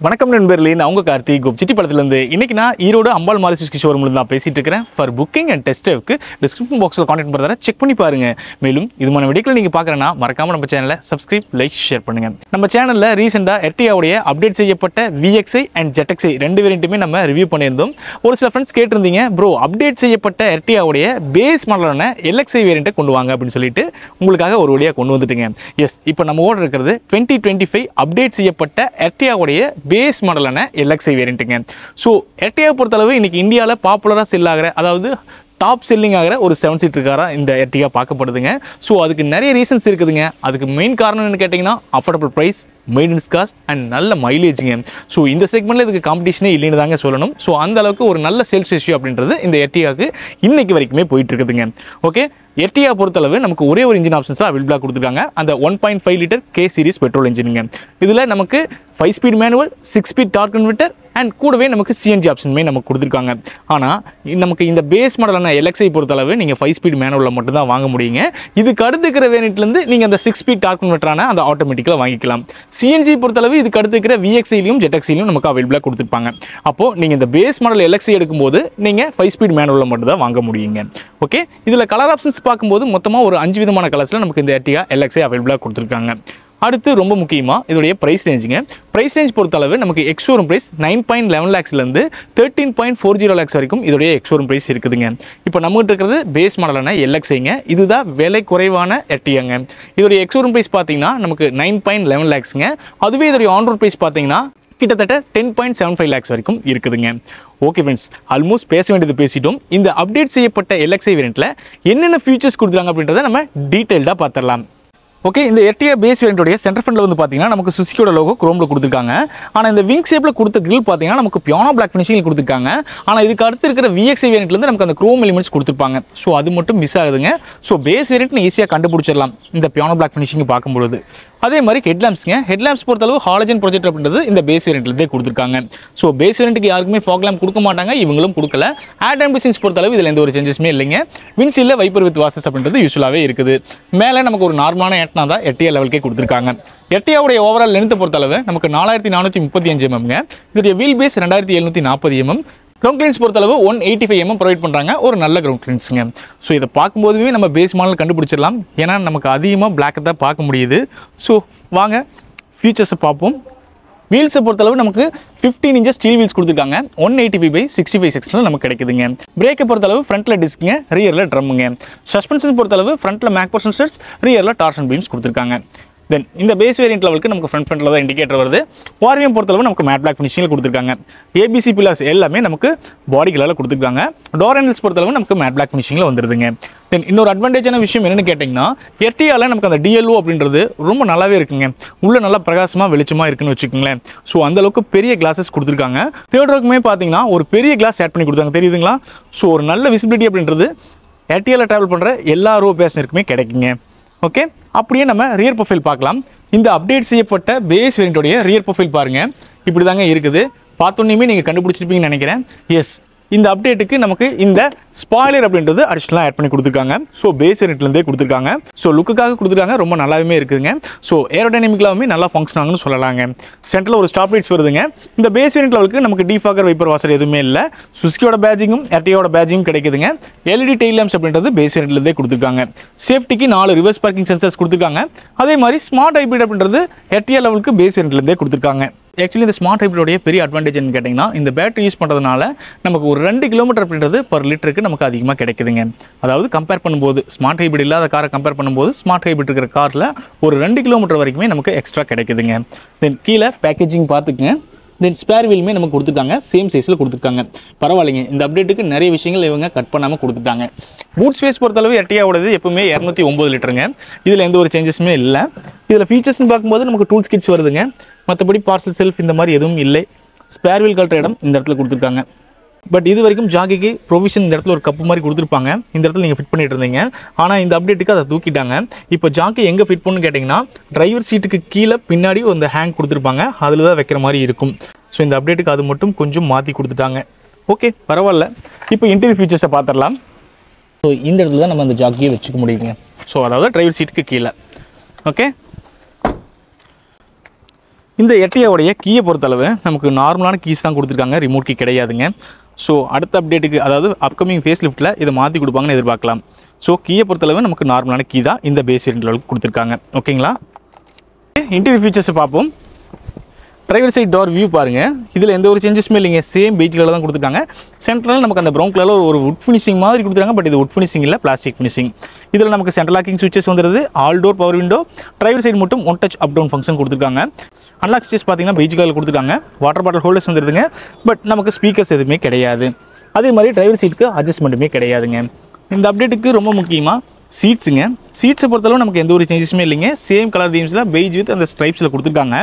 வணக்கம் நண்பர்களே, நான் உங்க கார்த்திக் சிட்டி படத்துலேருந்து. இன்னைக்கு நான் ஈரோடு அம்பாள் மாரி சுஸ்கி ஷோரூமில் தான் பேசிட்டு இருக்கிறேன். ஃபார் புக்கிங் அண்ட் டெஸ்ட் ட்ரைவுக்கு டிஸ்கிரிப்ஷன் பாக்ஸில் கான்டாக்ட் பண்ணுறத செக் பண்ணி பாருங்க. மேலும் இதுமான வீடியோக்களை நீங்கள் பார்க்குறேன்னா மறக்காம நம்ம சேனலை சப்ஸ்கிரைப், லைக், ஷேர் பண்ணுங்க. நம்ம சேனலில் ரீசெண்டாக எர்டிகாவுடைய அப்டேட் செய்யப்பட்ட VXi அண்ட் ZXi ரெண்டு வேரியண்ட்டுமே நம்ம ரிவ்யூ பண்ணியிருந்தோம். ஒரு சில ஃப்ரெண்ட்ஸ் கேட்டிருந்தீங்க, ப்ரோ அப்டேட் செய்யப்பட்ட எர்டிகாவுடைய பேஸ் மாடலான LXi வேரியண்ட்டை கொண்டு வாங்க அப்படின்னு சொல்லிட்டு உங்களுக்காக ஒரு வழியாக கொண்டு வந்துட்டுங்க. எஸ், இப்போ நம்ம ஓட இருக்கிறது 2025 அப்டேட் செய்யப்பட்ட எர்டிகாவுடைய பேஸ் மாடலான LXi வேரியண்ட்டுங்க. ஸோ எர்டிகா பொறுத்தளவு இன்னைக்கு இந்தியாவில் பாப்புலராக செல் ஆகிற, அதாவது டாப் செல்லிங் ஆகிற ஒரு 7 சீட்டர் காராக இந்த எர்டிகா பார்க்கப்படுதுங்க. ஸோ அதுக்கு நிறைய ரீசன்ஸ் இருக்குதுங்க. அதுக்கு மெயின் காரணம் என்ன கேட்டிங்கன்னா, affordable price, maintenance cost and நல்ல மைலேஜுங்க. ஸோ இந்த செக்மெண்ட்டில் இதுக்கு காம்படிஷனே இல்லைன்னு தாங்க சொல்லணும். ஸோ அந்த அளவுக்கு ஒரு நல்ல சேல்ஸ் ரேஷியோ அப்படின்றது இந்த எர்டிகாவுக்கு இன்னைக்கு வரைக்குமே போயிட்டு இருக்குதுங்க. ஓகே, எர்டிகா பொறுத்தளவு நமக்கு ஒரே ஒரு இன்ஜின் ஆப்ஷன்ஸாக அவைலபிளாக கொடுத்துருக்காங்க. அந்த 1.5 லிட்டர் K சீரிஸ் பெட்ரோல் இன்ஜினுங்க. இதில் நமக்கு 5 speed manual, 6 speed torque converter and கூடவே நமக்கு CNG ஆப்ஷனுமே நமக்கு கொடுத்துருக்காங்க. ஆனால் நமக்கு இந்த பேஸ் மாடலான LXi பொறுத்தளவு நீங்கள் 5 ஸ்பீட் மேனுவலில் மட்டும் தான் வாங்க முடியுங்க. இதுக்கு அடுத்து இருக்கிற வேரியண்ட்லேருந்து நீங்கள் அந்த 6 ஸ்பீட் டார்க் கன்வெர்ட்டரான அந்த ஆட்டோமேட்டிக்காக வாங்கிக்கலாம். CNG பொறுத்தளவு இதுக்கு அடுத்து இருக்கிற VXiலையும் ZXiலையும் நமக்கு அவைலபிளாக கொடுத்துருப்பாங்க. அப்போது நீங்கள் இந்த பேஸ் மாடல் LXi எடுக்கும்போது நீங்கள் 5 ஸ்பீட் மேனுவலில் மட்டும் தான் வாங்க முடியுங்க. ஓகே, இதில் கலர் ஆப்ஷன்ஸ் பார்க்கும்போது மொத்தமாக ஒரு 5 விதமான கலர்ஸில் நமக்கு இந்த எர்டிகா LXi அவைலபிளாக கொடுத்துருக்காங்க. அடுத்து ரொம்ப முக்கியமாக இதோடைய ப்ரைஸ் ரேஞ்சுங்க. ப்ரைஸ் ரேஞ்ச் பொறுத்தளவு நமக்கு எக்ஸ்ஷோரூம் ப்ரைஸ் 9.11 lakhsலேருந்து 13.40 lakhs வரைக்கும் இதோடைய எக்ஸ்ஷோரூம் ப்ரைஸ் இருக்குதுங்க. இப்போ நம்மகிட்ட இருக்கிறது பேஸ் மாடலான LXiங்க. இதுதான் விலை குறைவான எர்டிகாங்க. இதோடைய எக்ஸ்ஷோரூம் ப்ரைஸ் பார்த்தீங்கன்னா நமக்கு 9.11 lakhsங்க. அதுவே இதோடைய ஆன் ரோட் ப்ரைஸ் பார்த்தீங்கன்னா கிட்டத்தட்ட 10.75 lakhs வரைக்கும் இருக்குதுங்க. ஓகே ஃப்ரெண்ட்ஸ், ஆல்மோஸ்ட் பேச வேண்டியது பேசிட்டோம். இந்த அப்டேட் செய்யப்பட்ட LXi வேரியண்ட்டில் என்னென்ன ஃபீச்சர்ஸ் கொடுத்துருக்காங்க அப்படின்றத நம்ம டீட்டெயில்டாக பார்த்துடலாம். ஓகே, இந்த எர்டிகா பேஸ் வேரியண்ட்டோடைய சென்டர் ஃப்ரண்ட்ல வந்து பார்த்தீங்கன்னா நமக்கு சுசுகியோட லோகோ குரோமில் கொடுத்துருக்காங்க. ஆனால் இந்த விங் ஷேப்பில் கொடுத்த கிரில் பார்த்தீங்கன்னா நமக்கு பியானோ பிளாக் ஃபினிஷிங் கொடுத்துருக்காங்க. ஆனால் இதுக்கு அடுத்து இருக்கிற VXi வேரியண்ட்லேருந்து நமக்கு அந்த குரோம் எலிமெண்ட்ஸ் கொடுத்துருப்பாங்க. ஸோ அது மட்டும் மிஸ் ஆகுதுங்க. ஸோ பேஸ் வேரியண்ட்னு ஈஸியாக கண்டுபிடிச்சிடலாம் இந்த பியானோ பிளாக் ஃபினிஷிங் பார்க்கும்பொழுது. அதே மாதிரி ஹெட்லாம்ப்ஸ்ங்க. ஹெட்லாம்ப்ஸ் பொறுத்தளவு ஹாலஜன் ப்ரொஜெக்ட் அப்படின்றது இந்த பேஸ் வேரியண்ட்லேருந்தே கொடுத்துருக்காங்க. ஸோ பேஸ் வேரியண்ட்டுக்கு யாருக்குமே ஃபாக் லேம்ப் கொடுக்க மாட்டாங்க, இவங்களும் கொடுக்கல. ஹேட் அண்ட் டிஸ்டன்ஸ் பொறுத்தளவு இதில் எந்த ஒரு சேஞ்சஸுமே இல்லைங்க. விண்ட்ஷீல்டில் வைப்பர் வித் வாசஸ் அப்படின்றது யூஸ்வலாகவே இருக்குது. மேலே நமக்கு ஒரு நார்மலான ஏட்னா தான் எர்டிகா லெவலுக்கே கொடுத்துருக்காங்க. எர்டிகாவுடைய ஓவரால் லென்த் பொறுத்தளவு நமக்கு 4435 mm. இதோடைய wheel base 2740 mm. Ground clearance பொறுத்தளவு 185 mm ப்ரொவைட் பண்ணுறாங்க. ஒரு நல்ல கிரவுண்ட் கிளியன்ஸுங்க. ஸோ இதை பார்க்கும்போதுவே நம்ம பேஸ் மாடல் கண்டுபிடிச்சிடலாம். ஏன்னா நமக்கு அதிகமாக பிளாக்கை தான் பார்க்க முடியுது. ஸோ வாங்க ஃபீச்சர்ஸை பார்ப்போம். வீல்ஸை பொறுத்தளவு நமக்கு 15 inches ஸ்டீல் வீல்ஸ் கொடுத்துருக்காங்க. 185/65 செக்ஷனில் நமக்கு கிடைக்குதுங்க. பிரேக்கை பொறுத்தளவு ஃப்ரண்ட்டில் டிஸ்க்குங்க, ரியரில் ட்ரம்முங்க. சஸ்பென்ஷன் பொறுத்தளவு ஃப்ரண்ட்டில் மேக் பர்சன் ஸ்டர்ஸ், ரியரில் டார்ஷன் பீம்ஸ் கொடுத்துருக்காங்க. தென் இந்த பேஸ் வேரியண்ட் லெவலுக்கு நமக்கு ஃப்ரண்ட்டில் தான் இண்டிகேட்டர் வருது. வார்வியம் பொறுத்தளவு நமக்கு மேட் பிளாக் ஃபினிஷிங்கில் கொடுத்துருக்காங்க. ABC பில்லர்ஸ் எல்லாமே நமக்கு பாடி கலரில் கொடுத்துருக்காங்க. டோர் ஹேண்டில்ஸ் பொறுத்தளவு நமக்கு மேட் பிளாக் ஃபினிஷிங்கில் வந்துருதுங்க. தென் இன்னொரு அட்வான்டேஜான விஷயம் என்னென்னு கேட்டிங்கன்னா, எர்டிகாவில் நமக்கு அந்த DLO அப்படின்றது ரொம்ப நல்லாவே இருக்குங்க. உள்ள நல்லா பிரகாசமாக வெளிச்சமாக இருக்குன்னு வச்சுக்கோங்களேன். ஸோ அந்தளவுக்கு பெரிய கிளாஸஸ் கொடுத்துருக்காங்க. தேர்ட் ரோக்குமே பார்த்தீங்கன்னா ஒரு பெரிய கிளாஸ் ஆட் பண்ணி கொடுத்தாங்க, தெரியுதுங்களா? ஸோ ஒரு நல்ல விசிபிலிட்டி அப்படின்றது எர்டிகாவில் ட்ராவல் பண்ணுற எல்லா ரோ பேசஞ்சருக்குமே கிடைக்குங்க. ஓகே, அப்படியே நம்ம ரியர் ப்ரொஃபைல் பார்க்கலாம். இந்த அப்டேட் செய்யப்பட்ட பேஸ் வேரியண்ட்டோடைய ரியர் ப்ரொஃபைல் பாருங்கள், இப்படி தாங்க இருக்குது. பார்த்தோன்னே நீங்கள் கண்டுபிடிச்சிருப்பீங்கன்னு நினைக்கிறேன். எஸ், இந்த அப்டேட்டுக்கு நமக்கு இந்த ஸ்பாய்லர் அப்படின்றது அடிஷனலாக ஆட் பண்ணி கொடுத்துருக்காங்க. ஸோ பேஸ் வேரியண்ட்லேருந்தே கொடுத்துருக்காங்க. ஸோ லுக்குக்காக கொடுத்துருக்காங்க, ரொம்ப நல்லாவே இருக்குதுங்க. ஸோ ஏரோடைனமிக்கலாகவே நல்லா ஃபங்க்ஷன் ஆகுன்னு சொல்லலாங்க. சென்டரில் ஒரு ஸ்டாப் லைட்ஸ் வருதுங்க. இந்த பேஸ் வேரியண்ட் லெவலுக்கு நமக்கு டிஃபாகர் வைப்பர் வாசர் எதுவுமே இல்லை. சுசுகியோட பேஜிங்கும் எர்டிகாவோட பேஜிங்கும் கிடைக்குதுங்க. LED டெயில் லேம்ப்ஸ் அப்படின்றது பேஸ் வேரியண்ட்லேருந்தே கொடுத்துருக்காங்க. சேஃப்டிக்கு 4 ரிவர்ஸ் பார்க்கிங் சென்சர்ஸ் கொடுத்துருக்காங்க. அதே மாதிரி ஸ்மார்ட் ஹைப்ரிட் அப்படின்றது எர்டிகா லெவலுக்கு பேஸ் வேரியண்ட்லேருந்தே கொடுத்துருக்காங்க. ஆக்சுவலி இந்த ஸ்மார்ட் ஹைப்ரிடோடைய பெரிய அட்வான்டேஜ் என்ன கேட்டிங்கன்னா, இந்த பேட்டரி யூஸ் பண்ணுறதுனால நமக்கு ஒரு 2 கிலோமீட்டர் அப்படின்றது பர் லிட்டருக்கு நமக்கு அதிகமாக கிடைக்குதுங்க. அதாவது கம்பேர் பண்ணும்போது ஸ்மார்ட் ஹைப்ரிட் இல்லாத காரை கம்பேர் பண்ணும்போது ஸ்மார்ட் ஹைப்ரிட் இருக்கிற காரில் ஒரு 2 கிலோமீட்டர் வரைக்குமே நமக்கு எக்ஸ்ட்ரா கிடைக்குதுங்க. தென் கீழே பேக்கேஜிங் பார்த்துக்குங்க. தென் ஸ்பேர் வீலுமே நமக்கு கொடுத்துருக்காங்க, சேம் சைஸில் கொடுத்துருக்காங்க. பரவாயில்லைங்க, இந்த அப்டேட்டுக்கு நிறைய விஷயங்கள் இவங்க கட் பண்ணாமல் கொடுத்துட்டாங்க. பூட் ஸ்பேஸ் பொறுத்தளவு எர்டிகாவோடது எப்பவுமே 209 லிட்டருங்க. இதில் எந்த ஒரு சேஞ்சஸுமே இல்லை. இதில் ஃபீச்சர்ஸ்னு பார்க்கும்போது நமக்கு டூல்ஸ் கிட்ஸ் வருதுங்க. மற்றபடி பார்சல் செல்ஃப் இந்த மாதிரி எதுவும் இல்லை. ஸ்பேர் வீல் கட்டுற இடம் இந்த இடத்துல கொடுத்துருக்காங்க. பட் இது வரைக்கும் ஜாக்கிக்கு ப்ரொவிஷன் இந்த இடத்துல ஒரு கப்பு மாதிரி கொடுத்துருப்பாங்க. இந்த இடத்துல நீங்கள் ஃபிட் பண்ணிட்டு இருந்தீங்க. ஆனால் இந்த அப்டேட்டுக்கு அதை தூக்கிட்டாங்க. இப்போ ஜாக்கி எங்கே ஃபிட் பண்ணணும்னு கேட்டிங்கன்னா, டிரைவர் சீட்டுக்கு கீழே பின்னாடி அந்த ஹேங் கொடுத்துருப்பாங்க, அதில் தான் வைக்கிற மாதிரி இருக்கும். ஸோ இந்த அப்டேட்டுக்கு அது மட்டும் கொஞ்சம் மாற்றி கொடுத்துட்டாங்க. ஓகே, பரவாயில்ல. இப்போ இன்டீரியர் ஃபீச்சர்ஸை பார்த்துடலாம். ஸோ இந்த இடத்துல தான் நம்ம அந்த ஜாக்கியை வச்சுக்க முடியுங்க. ஸோ அதாவது டிரைவர் சீட்டுக்கு கீழே. ஓகே, இந்த எட்டியாவுடைய கீயை பொறுத்தளவு நமக்கு நார்மலான கீஸ் தான் கொடுத்துருக்காங்க, ரிமோட் கீ கிடையாதுங்க. ஸோ அடுத்த அப்டேட்டுக்கு அதாவது அப்கமிங் ஃபேஸ் லிஃப்ட்டில் இதை மாற்றி கொடுப்பாங்கன்னு எதிர்பார்க்கலாம். ஸோ கீயை பொறுத்தளவு நமக்கு நார்மலான கீ தான் இந்த பேஸ் வேரியன்ட் லெவலுக்கு கொடுத்துருக்காங்க. ஓகேங்களா, இன்டீரியர் ஃபீச்சர்ஸை பார்ப்போம். டிரைவர் சைட் டோர் வியூ பாருங்கள், இதில் எந்த ஒரு சேஞ்சஸுமே இல்லைங்க, சேம் பெய்ஜ் கலர் தான் கொடுத்துருக்காங்க. சென்ட்ரல் நமக்கு அந்த ப்ரௌன் கலரில் ஒரு வுட் ஃபினிஷிங் மாதிரி கொடுத்துருக்காங்க, பட் இது வுட் ஃபினிஷிங் இல்லை, பிளாஸ்டிக் ஃபினிஷிங். இதில் நமக்கு சென்ட்ரல் லாக்கிங் சுவிச்சஸ் வந்துடுது, all door power window, driver side மட்டும் one touch up down function கொடுத்துருக்காங்க. அன்லாக் ஸ்விட்சஸ் பார்த்தீங்கன்னா பெய்ஜ் கலரில் கொடுத்துருக்காங்க. வாட்டர் பாட்டில் ஹோல்டர்ஸ் வந்துடுதுங்க, பட் நமக்கு ஸ்பீக்கர்ஸ் எதுவுமே கிடையாது. அதே மாதிரி டிரைவர் சீட்டுக்கு அட்ஜஸ்ட்மெண்ட்டுமே கிடையாதுங்க. இந்த அப்டேட்டுக்கு ரொம்ப முக்கியமாக சீட்ஸுங்க, சீட்ஸை பொறுத்தளவு நமக்கு எந்த ஒரு சேஞ்சஸுமே இல்லைங்க, சேம் கலர் தீம்ஸில் பெய்ஜ் வித் அந்த ஸ்ட்ரைப்ஸில் கொடுத்துருக்காங்க.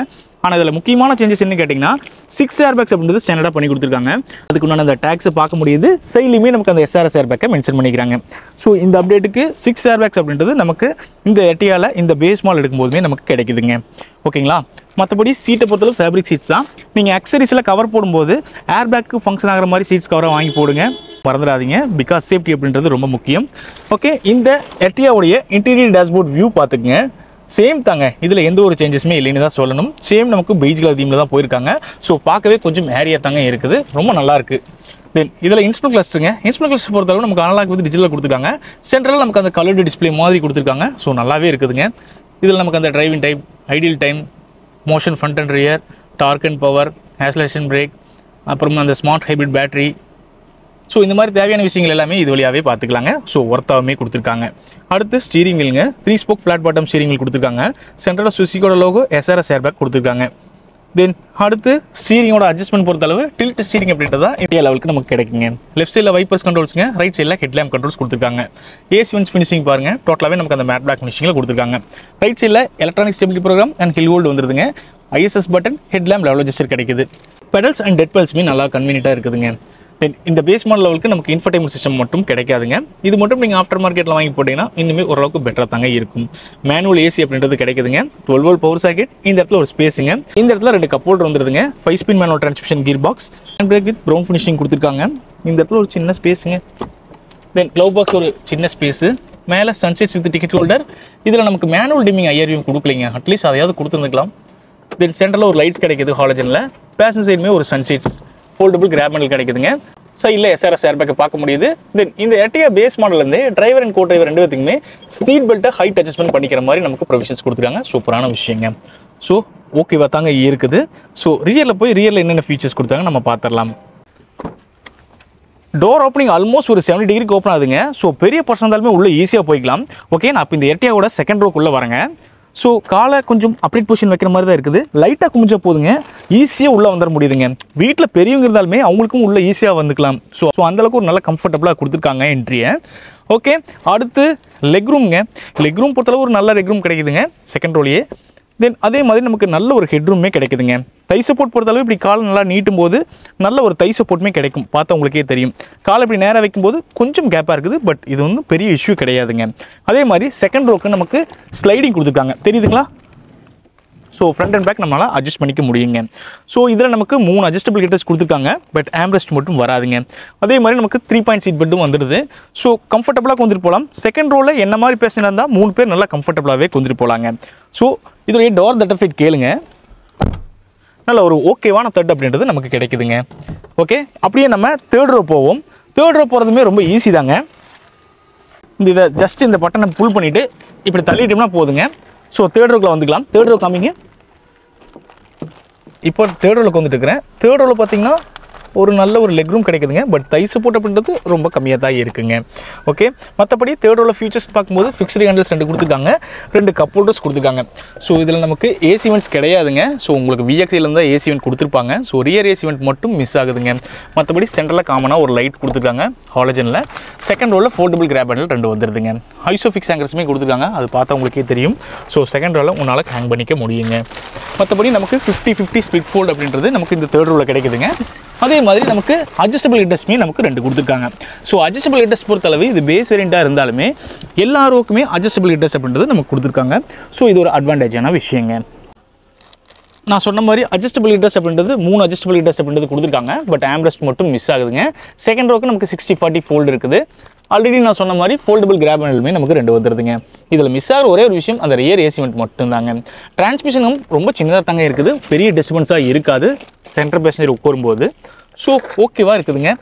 ஆனால் இதில் முக்கியமான சேஞ்சஸ் என்ன கேட்டிங்கன்னா 6 ஏர்பேக்ஸ் அப்படின்றது ஸ்டாண்டர்டாக பண்ணி கொடுத்துருக்காங்க. அதுக்கு உண்டான அந்த டேக்ஸை பார்க்க முடியுது, சைட்லையுமே நமக்கு அந்த SRS ஏர்பேக்கை மென்ஷன் பண்ணிக்கிறாங்க. ஸோ இந்த அப்டேட்டுக்கு 6 ஏர்பேக்ஸ் அப்படின்றது நமக்கு இந்த எட்டியாவில் இந்த பேஸ் மால் எடுக்கும்போதுமே நமக்கு கிடைக்குதுங்க. ஓகேங்களா, மற்றபடி சீட்டை பொறுத்தளவு ஃபேப்ரிக் சீட்ஸ் தான். நீங்கள் அக்சரிஸில் கவர் போடும்போது ஏர்பேக்கு ஃபங்க்ஷன் ஆகிற மாதிரி சீட்ஸ் கவரை வாங்கி போடுங்க, மறந்துடாதீங்க, பிகாஸ் சேஃப்டி அப்படின்றது ரொம்ப முக்கியம். ஓகே, இந்த எட்டியாவுடைய இன்டீரியர் டேஷ்போர்ட் வியூ பார்த்துக்குங்க, சேம் தாங்க, இதில் எந்த ஒரு சேஞ்சஸுமே இல்லைன்னு தான் சொல்லணும். சேம் நமக்கு பெய்ஜ் கலர் தீமில் தான் போயிருக்காங்க. ஸோ பார்க்கவே கொஞ்சம் ஏரியா தாங்க இருக்குது, ரொம்ப நல்லாயிருக்கு. தென் இதில் இன்ஸ்ட்ருமெண்ட் கிளஸ்டருங்க, இன்ஸ்ட்ருமெண்ட் கிளஸ்டர் பொறுத்தளவு நமக்கு அனலாக் வந்து டிஜிட்டலில் கொடுத்துருக்காங்க. சென்ட்ரலில் நமக்கு அந்த கலர்டு டிஸ்பிளே மாதிரி கொடுத்துருக்காங்க. ஸோ நல்லாவே இருக்குதுங்க. இதில் நமக்கு அந்த driving type, ideal time, motion front and rear, torque and power, acceleration brake, அப்புறமா அந்த ஸ்மார்ட் ஹைப்ரிட் பேட்டரி. ஸோ இந்த மாதிரி தேவையான விஷயங்கள் எல்லாமே இது வழியாகவே பார்த்துக்கலாங்க. ஸோ ஒர்த்தாகவே கொடுத்துருக்காங்க. அடுத்து ஸ்டீரிங் வீலுங்க, 3 spoke flat bottom steering wheel கொடுத்துருக்காங்க. சென்டரில் சுசிக்கோட லோகோ, SRS ஏர்பேக் கொடுத்துருக்காங்க. தென் அடுத்து ஸ்டீரிங்கோட அட்ஜஸ்ட்மெண்ட் பொறுத்தளவு டில்ட் ஸ்டீரிங் அப்படின்றது தான் இந்தியா லெவலுக்கு நமக்கு கிடைக்குங்க. லெஃப்ட் சைடில் வைப்பர்ஸ் கண்ட்ரோல்ஸுங்க, ரைட் சைடில் ஹெட்லாம்ப் கண்ட்ரோல்ஸ் கொடுத்துருக்காங்க. ஏசி வென்ஸ் ஃபினிஷிங் பாருங்கள், டோட்டலாகவே நமக்கு அந்த மேட் பிளாக் ஃபினிஷிங்கில் கொடுத்துருக்காங்க. ரைட் சைடில் electronic stability programme and hill hold வந்துருதுங்க. ISS button, headlamp level adjuster கிடைக்குது. பெடல்ஸ் அண்ட் டெட் பெடல்ஸுமே நல்லா கன்வீனியன்ட்டாக இருக்குதுங்க. தென் இந்த பேஸ் மாடல் லெவலுக்கு நமக்கு இன்ஃபர்டைன்மெண்ட் சிஸ்டம் மட்டும் கிடைக்காதுங்க. இது மட்டும் நீங்கள் ஆஃப்டர் மார்க்கெட்டில் வாங்கி போட்டிங்கன்னா இன்னுமே ஓரளவுக்கு பெட்டராக தாங்க இருக்கும். மேனுவல் ஏசி அப்படின்றது கிடைக்குதுங்க. 12 வோல்ட் பவர் சாக்கெட், இந்த இடத்துல ஒரு ஸ்பேஸுங்க. இந்த இடத்துல 2 கப் ஹோல்டர் வந்துருதுங்க. 5 spin manual transmission gear box, hand brake with brown finishing கொடுத்துருக்காங்க. இந்த இடத்துல ஒரு சின்ன ஸ்பேஸுங்க. தென் க்ளவ் பாக்ஸ் ஒரு சின்ன ஸ்பேஸு, மேலே சன்செட்ஸ் வித் டிக்கெட் ஹோல்டர். இதில் நமக்கு மேனுவல் டிமிங் IRVM கொடுக்கலைங்க, அட்லீஸ்ட் அதையாவது கொடுத்துருந்துக்கலாம். தென் சென்டரில் ஒரு லைட்ஸ் கிடைக்குது ஹாலஜனில். பேசஞ்சர் சைடுமே ஒரு சன்செட்ஸ், ஃபோல்டபுள் கிராப் ஹேண்டில் கிடைக்குதுங்க. சைடில் SRS ஏர்பேக்கை பார்க்க முடியுது. தென் இந்த எட்டியா பேஸ் மாடல்லேருந்து டிரைவர் அண்ட் கோ டிரைவர் 2 பேத்துக்குமே சீட் பெல்ட்டை ஹைட் அட்ஜஸ்ட்மெண்ட் பண்ணிக்கிற மாதிரி நமக்கு ப்ரொவிஷன்ஸ் கொடுத்துருக்காங்க. சூப்பரான விஷயங்க. ஸோ ஓகேவா தாங்க இருக்குது. ஸோ ரியரில் போய் ரியரில் என்னென்ன ஃபீச்சர்ஸ் கொடுத்தாங்க நம்ம பார்த்துடலாம். டோர் ஓப்பனிங் ஆல்மோஸ்ட் ஒரு 70 டிகிரிக்கு ஓப்பன் ஆகுதுங்க. ஸோ பெரிய பர்சன் இருந்தாலுமே உள்ளே ஈஸியாக போய்க்கலாம். ஓகே, நான் இப்போ இந்த எட்டியாவோட செகண்ட் ரோக்குள்ளே வரேங்க. ஸோ காலை கொஞ்சம் அப்டேட் பொசிஷன் வைக்கிற மாதிரி தான் இருக்குது. லைட்டாக குமிஞ்சா போதுங்க, ஈஸியாக உள்ளே வந்துட முடியுதுங்க. வீட்டில் பெரியவங்க இருந்தாலுமே அவங்களுக்கும் உள்ளே ஈஸியாக வந்துக்கலாம். ஸோ அந்தளவுக்கு ஒரு நல்ல கம்ஃபர்டபுளாக கொடுத்துருக்காங்க என்ட்ரியை. ஓகே, அடுத்து லெக் ரூம்ங்க. லெக் ரூம் பொறுத்தளவு ஒரு நல்ல லெக் ரூம் கிடைக்குதுங்க செகண்ட் ரோலையே. தென் அதே மாதிரி நமக்கு நல்ல ஒரு ஹெட்ரூமே கிடைக்குதுங்க. தை சப்போர்ட் பொறுத்தளவு இப்படி கால் நல்லா நீட்டும் போது நல்ல ஒரு தை சப்போர்ட்டுமே கிடைக்கும். பார்த்தா உங்களுக்கே தெரியும். கால் இப்படி நேராக வைக்கும்போது கொஞ்சம் கேப்பாக இருக்குது, பட் இது ஒன்றும் பெரிய இஷ்யூ கிடையாதுங்க. அதே மாதிரி செகண்ட் ரோக்கு நமக்கு ஸ்லைடிங் கொடுத்துருக்காங்க, தெரியுதுங்களா? ஸோ ஃப்ரண்ட் அண்ட் பேக் நம்மளால் அட்ஜஸ்ட் பண்ணிக்க முடியுங்க. ஸோ இதில் நமக்கு 3 அட்ஜஸ்டபிள் ஹீட்டர்ஸ் கொடுத்துருக்காங்க, பட் ஆம்ரெஸ்ட் மட்டும் வராதுங்க. அதே மாதிரி நமக்கு 3 பாயிண்ட் சீட் பெட்டும் வந்துடுது. ஸோ கம்ஃபர்டபுளாக கொண்டுட்டு போகலாம். செகண்ட் ரோவில் என்ன மாதிரி பேசினா இருந்தால் 3 பேர் நல்லா கம்ஃபர்டபுளாகவே கொண்டுட்டு போகலாங்க. ஸோ இதோடைய டோர் தட்டர் ஃபிட் கேளுங்க, நல்ல ஒரு ஓகேவான தட் அப்படின்றது நமக்கு கிடைக்குதுங்க. ஓகே, அப்படியே நம்ம தேர்ட் ரோ போவோம். தேர்ட் ரோ போகிறதுமே ரொம்ப ஈஸி தாங்க. இதை ஜஸ்ட் இந்த பட்டனை புல் பண்ணிவிட்டு இப்படி தள்ளிட்டோம்னா போதுங்க. ஸோ தேர்ட் ரோக்கில் வந்துக்கலாம். தேர்ட் ரோ காமிங்க. இப்போ தேர்ட் ரோவில் வந்துட்டு இருக்கிறேன். தேர்ட் ரோவில் பார்த்தீங்கன்னா ஒரு நல்ல ஒரு லெக் ரூம் கிடைக்குதுங்க, பட் தை சப்போர்ட் அப்படின்றது ரொம்ப கம்மியாக தான் இருக்குங்க. ஓகே, மற்றபடி தேர்ட் ரோவில் ஃபீச்சர்ஸ் பார்க்கும்போது ஃபிக்ஸ்டு ஹேண்டில்ஸ் 2 கொடுத்துருக்காங்க, 2 கப் ஹோல்டர்ஸ் கொடுத்துருக்காங்க. ஸோ இதில் நமக்கு ஏசி வென்ட்ஸ் கிடையாதுங்க. ஸோ உங்களுக்கு VXIலேருந்து தான் ஏசி வென்ட் கொடுத்துருப்பாங்க. ஸோ ரியர் ஏசி வென்ட் மட்டும் மிஸ் ஆகுதுங்க. மற்றபடி சென்டரில் காமனாக ஒரு லைட் கொடுத்துருக்காங்க ஹாலஜனில். செகண்ட் ரோவில் ஃபோல்டபுள் கிராப் ஹேண்டில் 2 வந்துடுதுங்க. ஐசோஃபிக்ஸ் ஹேங்கர்ஸுமே கொடுத்துருக்காங்க, அது பார்த்தா உங்களுக்கே தெரியும். ஸோ செகண்ட் ரோவில் உன்னால் ஹேங் பண்ணிக்க முடியுங்க. மற்றபடி நமக்கு 50-50 ஸ்பிளிட் ஃபோல்ட் அப்படின்றது நமக்கு இந்த தேர்ட் ரோவில் கிடைக்குதுங்க. அதே மாதிரி நமக்கு அட்ஜஸ்டபிள் ஹெட்ரஸ்மே நமக்கு 2 கொடுத்துருக்காங்க. ஸோ அட்ஜஸ்டபிள் ஹெட்ரஸ் பொறுத்தளவு இது பேஸ் வேரியண்ட்டாக இருந்தாலுமே எல்லாருக்குமே அட்ஜஸ்டபிள் ஹெட்ரஸ் அப்படின்றது நமக்கு கொடுத்துருக்காங்க. ஸோ இது ஒரு அட்வான்டேஜான விஷயங்க. நான் சொன்ன மாதிரி அட்ஜஸ்டபிள் ஹெட்ரஸ் அப்படின்றது 3 அட்ஜஸ்டபிள் ஹெட்ரஸ் அப்படின்றது கொடுத்துருக்காங்க, பட் ஆம்ரெஸ்ட் மட்டும் மிஸ் ஆகுதுங்க. செகண்ட் ரோக்கு நமக்கு 60-40 ஃபோல்டு இருக்குது. ஆல்ரெடி நான் சொன்ன மாதிரி ஃபோல்டபுள் கிராப் ஹேண்டிலுமே நமக்கு 2 வந்துடுதுங்க. இதில் மிஸ் ஆகிற ஒரே ஒரு விஷயம் அந்த ரியர் ஏசி வெண்ட் மட்டும்தாங்க. டிரான்ஸ்மிஷனும் ரொம்ப சின்னதாக தாங்க இருக்குது, பெரிய டிஸ்டர்பன்ஸாக இருக்காது சென்டர் பேசஞ்சர் உட்காரும்போது. ஸோ ஓகேவா இருக்குதுங்க.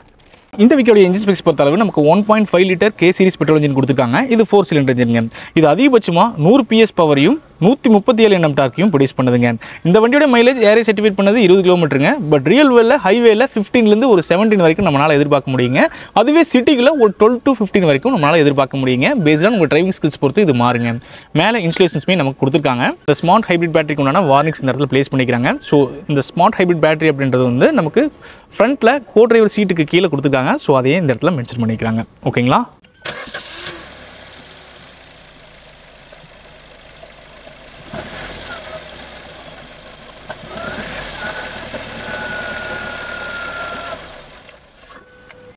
இந்த வீக்கோட இன்ஜின் ஸ்பெக்ஸ் பொறுத்தளவு நமக்கு 1.5 litre K series petrol engine கொடுத்துருக்காங்க. இது 4 சிலிண்டர் இன்ஜின்ங்க. இது அதிகபட்சமாக 100 PS பவரையும் 137 Nm டார்க்கையும் ப்ரொடியூஸ் பண்ணுதுங்க. இந்த வண்டியோட மைலேஜ் ஏரே சர்டிஃபிகேட் பண்ணது 20 கிலோமீட்டருங்க. பட் ரியல் வேல ஹைவேல 15லேருந்து ஒரு 17 வரைக்கும் நம்மளால் எதிர்பார்க்க முடியுங்க. அதுவே சிட்டிக்குள்ள ஒரு 12 to 15 வரைக்கும் நம்மளால் எதிர்பார்க்க முடியுங்க. பேஸ்ட் ஆன் உங்கள் டிரைவிங் ஸ்கில்ஸ் பொறுத்து இது மாறுங்க. மேலே இன்ஸ்டலேஷன்ஸ்மே நமக்கு கொடுத்துருக்காங்க. இந்த ஸ்மார்ட் ஹைப்ரிட் பேட்டரிக்கு உண்டான வார்னிங்ஸ் இந்த இடத்துல பிளேஸ் பண்ணிக்கிறாங்க. ஸோ இந்த ஸ்மார்ட் ஹைப்ரிட் பேட்டரி அப்படின்றது வந்து நமக்கு ஃப்ரண்ட்டில் கோ டிரைவர் சீட்டுக்கு கீழே கொடுத்துருக்காங்க. ஸோ அதையே இந்த இடத்துல மென்ஷன் பண்ணிக்கிறாங்க. ஓகேங்களா?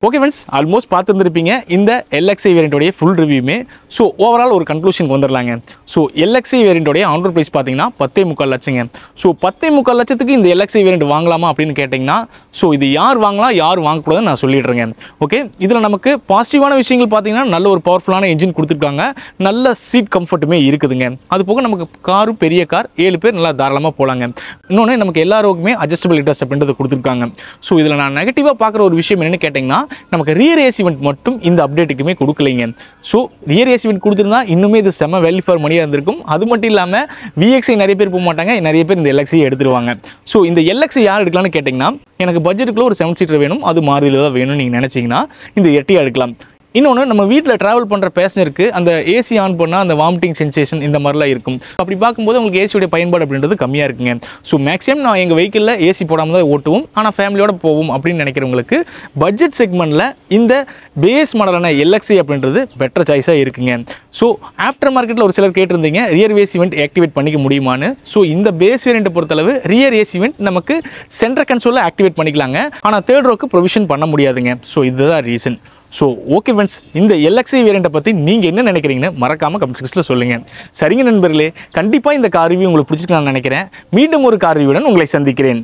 ஓகே ஃப்ரெண்ட்ஸ், ஆல்மோஸ்ட் பார்த்துருந்துருப்பீங்க இந்த LXi வேரியண்ட்டோடைய ஃபுல் ரிவ்யூமே. ஸோ ஓவரால் ஒரு கன்க்ளூஷனுக்கு வந்துடலாங்க. ஸோ LXi வேரியண்ட்டோடைய ஆன் ரோட் ப்ரைஸ் பார்த்தீங்கன்னா 10.25 லட்சங்க. ஸோ 10.25 லட்சத்துக்கு இந்த LXi வேரியண்ட் வாங்கலாமா அப்படின்னு கேட்டிங்கன்னா, ஸோ இது யார் வாங்கலாம் யார் வாங்கக்கூடாதுன்னு நான் சொல்லிடுறேங்க. ஓகே, இதில் நமக்கு பாசிட்டிவான விஷயங்கள் பார்த்தீங்கன்னா நல்ல ஒரு பவர்ஃபுல்லான இன்ஜின் கொடுத்துருக்காங்க, நல்ல சீட் கம்ஃபர்ட்டுமே இருக்குதுங்க. அது போக நமக்கு காரும் பெரிய கார் 7 பேர் நல்லா தாராளமாக போகலாங்க. இன்னொன்று நமக்கு எல்லாருக்குமே அட்ஜஸ்டபிள் ஹீட்டர்ஸ் அப்படின்றது கொடுத்துருக்காங்க. ஸோ இதில் நான் நெகட்டிவாக பார்க்குற ஒரு விஷயம் என்னென்னு கேட்டிங்கன்னா, நமக்கு ரியர் ஏசி வெண்ட் மட்டும் இந்த அப்டேட்டுக்குமே கொடுக்கலைங்க. ஸோ ரியர் ஏசி வெண்ட் கொடுத்துருந்தா இன்னுமே இது செம்ம வேல்யூ ஃபார் மணியாக இருந்திருக்கும். அது மட்டும் இல்லாமல் VXi நிறைய பேர் போக மாட்டாங்க, நிறைய பேர் இந்த LXi எடுத்துருவாங்க. ஸோ இந்த LXi யார் எடுக்கலாம்னு கேட்டிங்கன்னா, எனக்கு பட்ஜெட்டுக்குள்ள ஒரு 7 சீட்டர் வேணும், அது மாறுதியில் தான் வேணும்னு நீங்கள் நினச்சிங்கன்னா இந்த Ertiga எடுக்கலாம். இன்னொன்று, நம்ம வீட்டில் ட்ராவல் பண்ணுற பேசஞ்சருக்கு அந்த ஏசி ஆன் பண்ணால் அந்த வாமிட்டிங் சென்சேஷன் இந்த மாதிரிலாம் இருக்கும். அப்படி பார்க்கும்போது உங்களுக்கு ஏசியோடைய பயன்பாடு அப்படின்றது கம்மியாக இருக்குங்க. ஸோ மேக்ஸிமம் நான் எங்கள் வெஹிக்கிளில் ஏசி போடாமல் தான் ஓட்டுவோம், ஆனால் ஃபேமிலியோட போவோம் அப்படின்னு நினைக்கிறவங்களுக்கு பட்ஜெட் செக்மெண்ட்டில் இந்த பேஸ் மாடலான LXi அப்படின்றது பெட்டர் சாய்ஸாக இருக்குங்க. ஸோ ஆஃப்டர் மார்க்கெட்டில் ஒரு சிலர் கேட்டிருந்தீங்க ரியர் ஏசி வெண்ட் ஆக்டிவேட் பண்ணிக்க முடியுமான்னு. ஸோ இந்த பேஸ் வேரியண்ட்டை பொறுத்தளவு ரியர் ஏசி வெண்ட் நமக்கு சென்டர் கன்சோலில் ஆக்டிவேட் பண்ணிக்கலாங்க, ஆனால் தேர்ட் ரோக்கு ப்ரொவிஷன் பண்ண முடியாதுங்க. ஸோ இதுதான் ரீசன். ஸோ ஓகே ஃப்ரெண்ட்ஸ், இந்த LXi வேரியண்ட்டை பற்றி நீங்கள் என்ன நினைக்கிறீங்கன்னு மறக்காமல் கமெண்ட் செக்ஷனில் சொல்லுங்கள். சரிங்க நண்பர்களே, கண்டிப்பாக இந்த கார் ரிவ்யூ உங்களுக்கு பிடிச்சிருக்கான்னு நினைக்கிறேன். மீண்டும் ஒரு கார் ரிவ்யூடன் உங்களை சந்திக்கிறேன்.